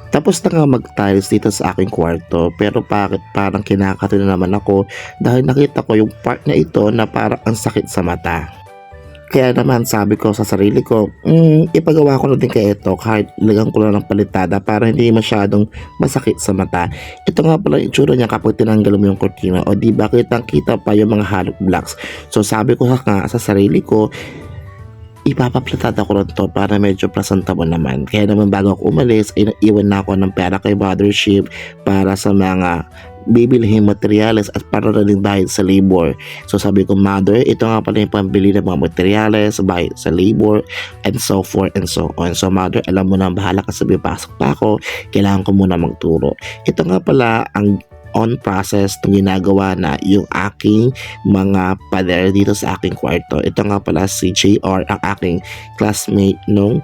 Tapos na nga mag-tiles dito sa aking kwarto, pero bakit parang kinakato na naman ako dahil nakita ko yung part na ito na parang ang sakit sa mata. Kaya naman sabi ko sa sarili ko, ipagawa ko na din kaya ito kahit lagang ko lang ng palitada para hindi masyadong masakit sa mata. Ito nga pala yung itsura niya kapag tinanggal mo yung cortina, o di ba kitang kita pa yung mga hollow blocks. So sabi ko nga sa sarili ko, ipapaplatada ko rin to para medyo presentable naman. Kaya naman bago ako umalis ay naiwan na ako ng pera kay Mothership para sa mga bibilhin materyales at para na rin bayad sa labor. So sabi ko, Mother, ito nga pala yung pambili ng mga materyales, bayad sa labor, and so forth and so on. So Mother, alam mo na, bahala ka, sabi, pasok pa ako, kailangan ko muna magturo. Ito nga pala ang on process itong ginagawa na yung aking mga pader dito sa aking kwarto. Ito nga pala si JR, ang aking classmate nung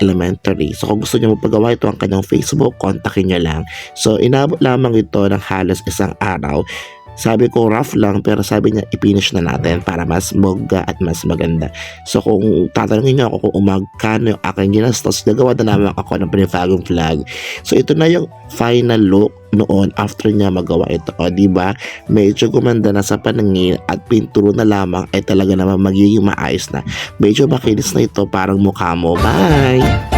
elementary. So kung gusto niyo magpagawa ito ang kanyang Facebook, kontakin niyo lang. So inabot lamang ito ng halos isang araw. Sabi ko rough lang, pero sabi niya i-finish na natin para mas mogga at mas maganda. So kung tatanungin niyo ako kung magkano yung aking ginastos, nagawa na naman ako ng panibagong flag. So ito na yung final look noon after niya magawa ito. O diba, medyo gumanda na sa paningin at pinturo na lamang ay talaga naman magiging maayos na. Medyo makinis na ito, parang mukha mo. Bye!